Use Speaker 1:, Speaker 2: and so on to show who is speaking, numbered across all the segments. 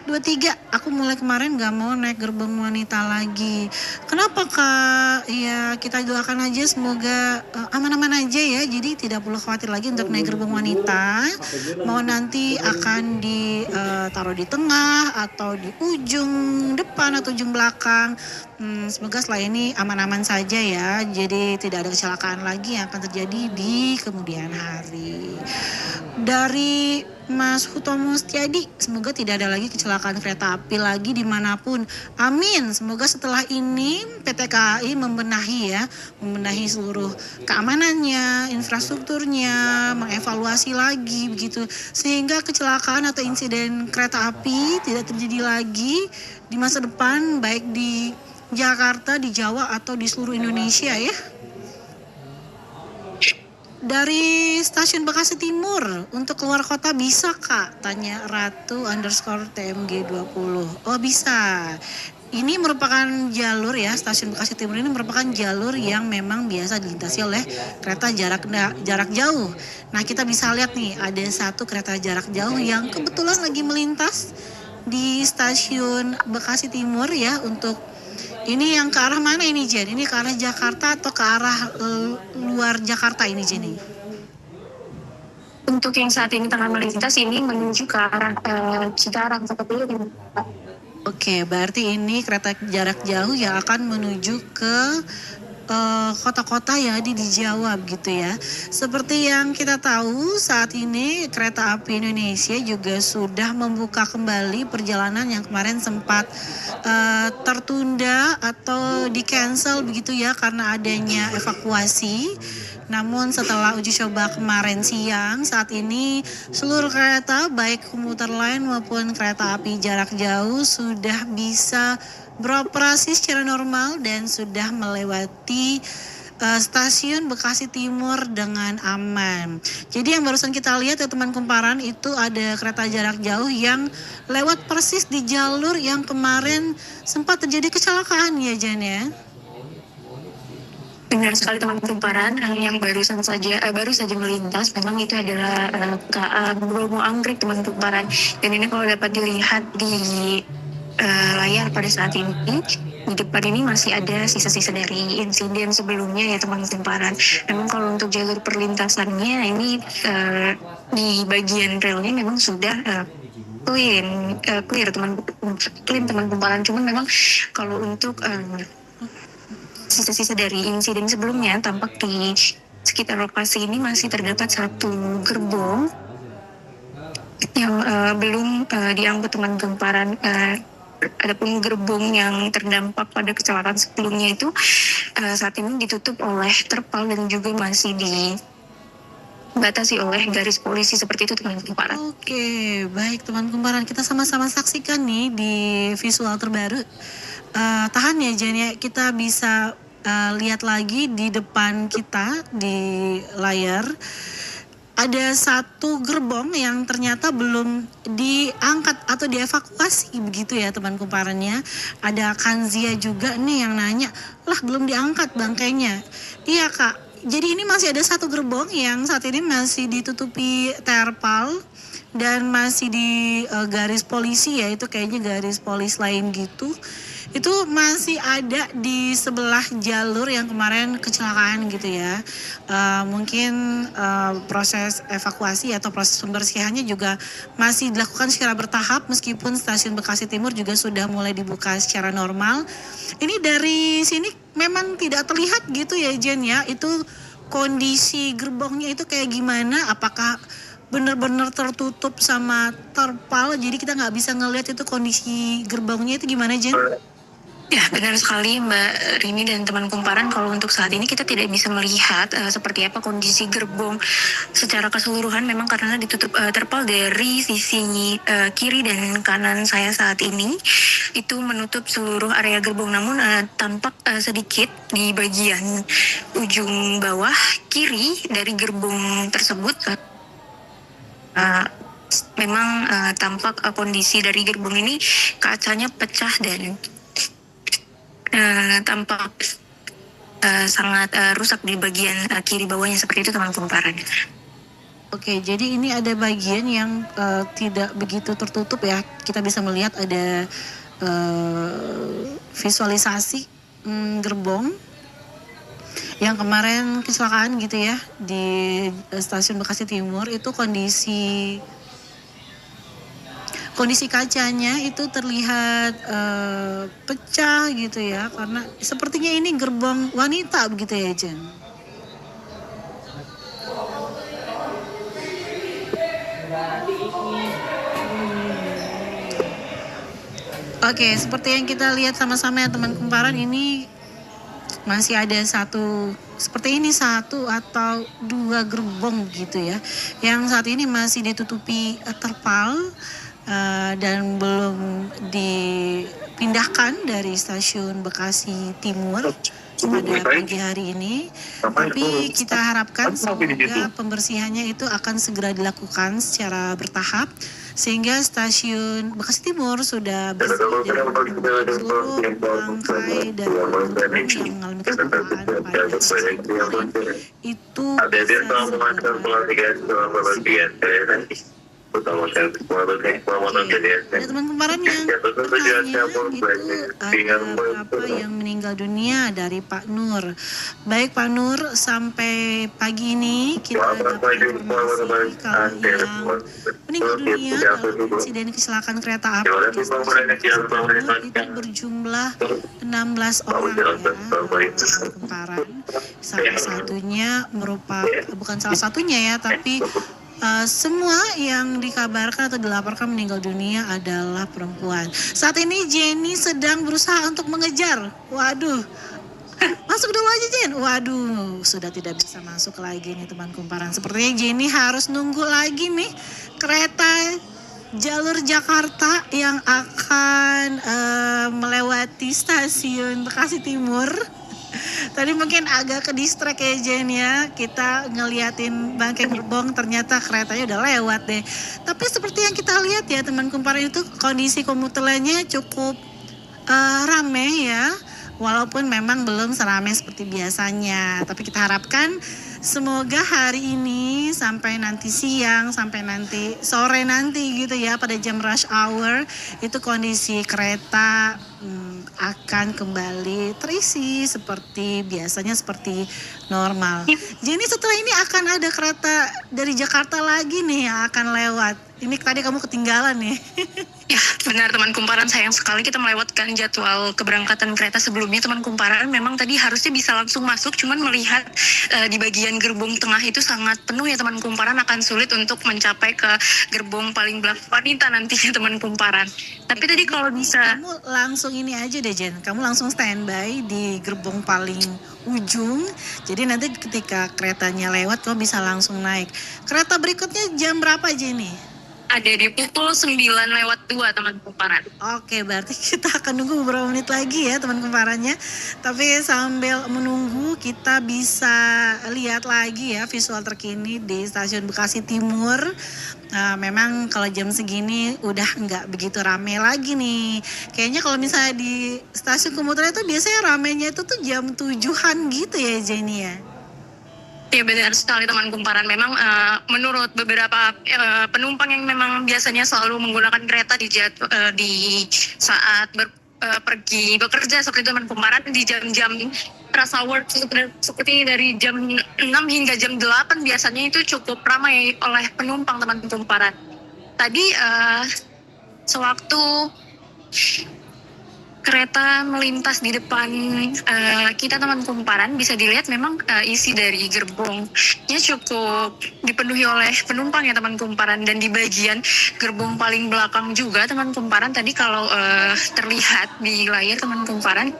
Speaker 1: 23, aku mulai kemarin gak mau naik gerbong wanita lagi. Kenapa Kak? Ya kita doakan aja semoga aman-aman aja ya. Jadi tidak perlu khawatir lagi untuk naik gerbong wanita. Mau nanti akan ditaruh di tengah atau di ujung depan atau ujung belakang. Semoga setelah ini aman-aman saja ya. Jadi tidak ada kecelakaan lagi yang akan terjadi di kemudian hari. Dari Mas Hutomo Setiadi, semoga tidak ada lagi kecelakaan kereta api lagi dimanapun. Amin. Semoga setelah ini PT KAI membenahi seluruh keamanannya, infrastrukturnya, mengevaluasi lagi begitu, sehingga kecelakaan atau insiden kereta api tidak terjadi lagi di masa depan, baik di Jakarta, di Jawa atau di seluruh Indonesia ya. Dari stasiun Bekasi Timur untuk keluar kota bisa Kak? Tanya Ratu_TMG20. Oh bisa. Ini merupakan jalur ya, stasiun Bekasi Timur ini merupakan jalur yang memang biasa dilintasi oleh kereta jarak jauh. Nah kita bisa lihat nih, ada satu kereta jarak jauh yang kebetulan lagi melintas di stasiun Bekasi Timur ya. Untuk ini yang ke arah mana ini Jen? Ini ke arah Jakarta atau ke arah luar Jakarta ini Jen?
Speaker 2: Untuk yang saat ini tengah melintas ini menuju ke arah Cikarang seperti ini.
Speaker 1: Oke, berarti ini kereta jarak jauh yang akan menuju ke kota-kota yang ada di Jawa begitu ya. Seperti yang kita tahu saat ini Kereta Api Indonesia juga sudah membuka kembali perjalanan yang kemarin sempat tertunda atau di cancel begitu ya karena adanya evakuasi. Namun setelah uji coba kemarin siang, saat ini seluruh kereta baik komuter lain maupun kereta api jarak jauh sudah bisa beroperasi secara normal dan sudah melewati stasiun Bekasi Timur dengan aman. Jadi yang barusan kita lihat ya teman kumparan, itu ada kereta jarak jauh yang lewat persis di jalur yang kemarin sempat terjadi kecelakaan ya Jan ya.
Speaker 2: Benar sekali teman kumparan, yang baru saja melintas memang itu adalah KA Bromo Anggrek teman kumparan. Dan ini kalau dapat dilihat di layar pada saat ini, di depan ini masih ada sisa-sisa dari insiden sebelumnya ya teman kumparan. Memang kalau untuk jalur perlintasannya ini di bagian relnya memang sudah clear teman kumparan. Cuman memang kalau untuk sisa-sisa dari insiden sebelumnya tampak di sekitar lokasi ini masih terdapat satu gerbong yang belum diangkut teman kumparan. Adapun gerbong yang terdampak pada kecelakaan sebelumnya itu saat ini ditutup oleh terpal dan juga masih dibatasi oleh garis polisi seperti itu teman kumparan.
Speaker 1: Oke, baik teman kumparan, kita sama-sama saksikan nih di visual terbaru. Tahan ya Jen ya, kita bisa lihat lagi di depan kita di layar. Ada satu gerbong yang ternyata belum diangkat atau dievakuasi begitu ya teman kumparannya. Ada Kanzia juga nih yang nanya, lah belum diangkat bangkainya. Iya Kak, jadi ini masih ada satu gerbong yang saat ini masih ditutupi terpal dan masih di garis polisi ya, itu kayaknya garis polis lain gitu. Itu masih ada di sebelah jalur yang kemarin kecelakaan gitu ya. Mungkin proses evakuasi atau proses pembersihannya juga masih dilakukan secara bertahap meskipun stasiun Bekasi Timur juga sudah mulai dibuka secara normal. Ini dari sini memang tidak terlihat gitu ya Jen ya, itu kondisi gerbongnya itu kayak gimana, apakah benar-benar tertutup sama terpal jadi kita nggak bisa ngelihat itu kondisi gerbongnya itu gimana Jen?
Speaker 2: Ya, benar sekali Mbak Rini dan teman kumparan. Kalau untuk saat ini kita tidak bisa melihat seperti apa kondisi gerbong secara keseluruhan, memang karena ditutup terpal dari sisi kiri dan kanan saya saat ini. Itu menutup seluruh area gerbong, namun tampak sedikit di bagian ujung bawah kiri dari gerbong tersebut. Memang tampak kondisi dari gerbong ini kacanya pecah dan tampak sangat rusak di bagian kiri bawahnya seperti itu teman kumparan.
Speaker 1: Oke, jadi ini ada bagian yang tidak begitu tertutup ya. Kita bisa melihat ada visualisasi gerbong yang kemarin kecelakaan gitu ya di stasiun Bekasi Timur. Itu kondisi kacanya itu terlihat pecah gitu ya, karena sepertinya ini gerbong wanita begitu ya, Jen. Oke, seperti yang kita lihat sama-sama ya teman kumparan, ini masih ada seperti ini satu atau dua gerbong gitu ya, yang saat ini masih ditutupi terpal dan belum dipindahkan dari stasiun Bekasi Timur pada pagi hari ini. Tapi kita harapkan semoga pembersihannya itu akan segera dilakukan secara bertahap sehingga stasiun Bekasi Timur sudah bersih dari seluruh bangkai dan gerbong yang mengalami kecelakaan pada Sabtu kemarin itu ada teman kumparan yang bertanya itu ada berapa yang meninggal dunia dari Pak Nur. Baik Pak Nur, sampai pagi ini kita dapat informasi kalau yang meninggal dunia dalam insiden kecelakaan kereta api di stasiun Bekasi Timur itu berjumlah 16 orang ya teman kumparan. Salah satunya bukan salah satunya ya, tapi semua yang dikabarkan atau dilaporkan meninggal dunia adalah perempuan. Saat ini Jenny sedang berusaha untuk mengejar. Waduh, masuk dulu aja Jen. Waduh, sudah tidak bisa masuk lagi nih teman kumparan. Sepertinya Jenny harus nunggu lagi nih kereta jalur Jakarta yang akan melewati stasiun Bekasi Timur. Tadi mungkin agak ke distract ya Jen ya, kita ngeliatin bangkai gerbong ternyata keretanya udah lewat deh. Tapi seperti yang kita lihat ya teman kumparan, itu kondisi komuter lainnya cukup rame ya, walaupun memang belum seramai seperti biasanya. Tapi kita harapkan semoga hari ini sampai nanti siang, sampai nanti sore nanti gitu ya, pada jam rush hour itu kondisi kereta akan kembali terisi seperti biasanya, seperti normal. Jadi setelah ini akan ada kereta dari Jakarta lagi nih yang akan lewat. Ini tadi kamu ketinggalan nih.
Speaker 2: Ya, benar teman kumparan, sayang sekali kita melewatkan jadwal keberangkatan kereta sebelumnya teman kumparan. Memang tadi harusnya bisa langsung masuk, cuman melihat di bagian gerbong tengah itu sangat penuh ya teman kumparan, akan sulit untuk mencapai ke gerbong paling belakang wanita nantinya teman kumparan. Tapi tadi kalau bisa
Speaker 1: kamu langsung ini aja deh Jen, kamu langsung standby di gerbong paling ujung. Jadi nanti ketika keretanya lewat kamu bisa langsung naik. Kereta berikutnya jam berapa Jenny?
Speaker 2: ada di pukul 9:02 teman kumparan.
Speaker 1: Oke, berarti kita akan nunggu beberapa menit lagi ya teman kumparannya. Tapi sambil menunggu kita bisa lihat lagi ya visual terkini di stasiun Bekasi Timur. Memang kalau jam segini udah nggak begitu rame lagi nih. Kayaknya kalau misalnya di stasiun komuter itu biasanya ramenya itu tuh jam 7-an gitu ya Jenny ya.
Speaker 2: Ya benar sekali teman kumparan. Memang menurut beberapa penumpang yang memang biasanya selalu menggunakan kereta di saat pergi bekerja seperti teman kumparan di jam-jam rush hour seperti dari jam 6 hingga jam 8 biasanya itu cukup ramai oleh penumpang teman kumparan. Tadi sewaktu kereta melintas di depan kita teman kumparan, bisa dilihat memang isi dari gerbongnya cukup dipenuhi oleh penumpang ya teman kumparan. Dan di bagian gerbong paling belakang juga teman kumparan, tadi kalau terlihat di layar teman kumparan,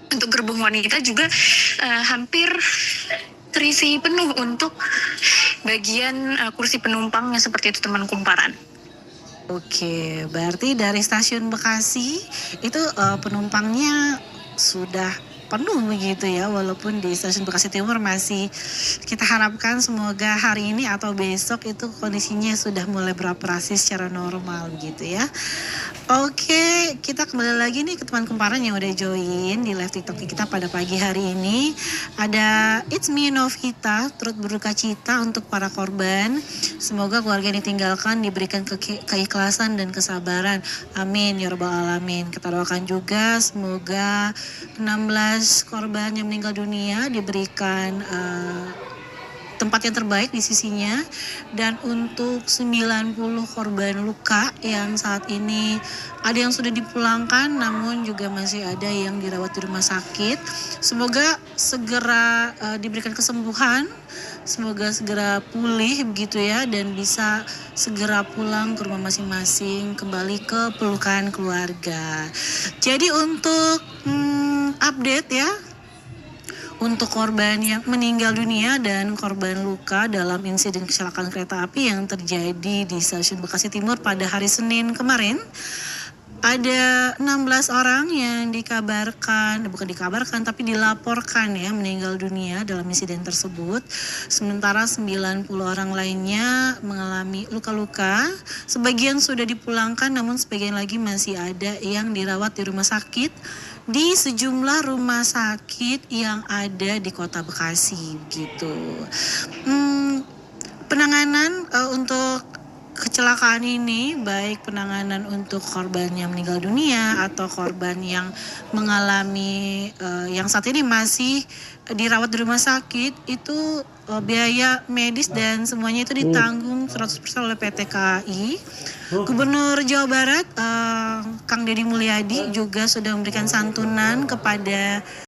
Speaker 2: untuk gerbong wanita juga hampir terisi penuh untuk bagian kursi penumpangnya seperti itu teman kumparan.
Speaker 1: Oke, berarti dari stasiun Bekasi itu penumpangnya sudah penuh begitu ya, walaupun di stasiun Bekasi Timur masih, kita harapkan semoga hari ini atau besok itu kondisinya sudah mulai beroperasi secara normal gitu ya. Oke, kita kembali lagi nih ke teman kumparan yang udah join di live TikTok kita pada pagi hari ini. Ada It's Me Novita, turut berduka cita untuk para korban. Semoga keluarga yang ditinggalkan diberikan keikhlasan dan kesabaran. Amin ya rabbal alamin. Kita doakan juga semoga 16 korban yang meninggal dunia diberikan tempat yang terbaik di sisinya, dan untuk 90 korban luka yang saat ini ada yang sudah dipulangkan namun juga masih ada yang dirawat di rumah sakit, semoga segera diberikan kesembuhan, semoga segera pulih begitu ya, dan bisa segera pulang ke rumah masing-masing, kembali ke pelukan keluarga. Jadi untuk update ya, untuk korban yang meninggal dunia dan korban luka dalam insiden kecelakaan kereta api yang terjadi di Stasiun Bekasi Timur pada hari Senin kemarin, ada 16 orang yang tapi dilaporkan ya meninggal dunia dalam insiden tersebut. Sementara 90 orang lainnya mengalami luka-luka. Sebagian sudah dipulangkan namun sebagian lagi masih ada yang dirawat di rumah sakit, di sejumlah rumah sakit yang ada di Kota Bekasi gitu. Penanganan untuk kecelakaan ini, baik penanganan untuk korban yang meninggal dunia atau korban yang mengalami yang saat ini masih dirawat di rumah sakit, itu biaya medis dan semuanya itu ditanggung 100% oleh PT KAI. Gubernur Jawa Barat Kang Deddy Mulyadi juga sudah memberikan santunan kepada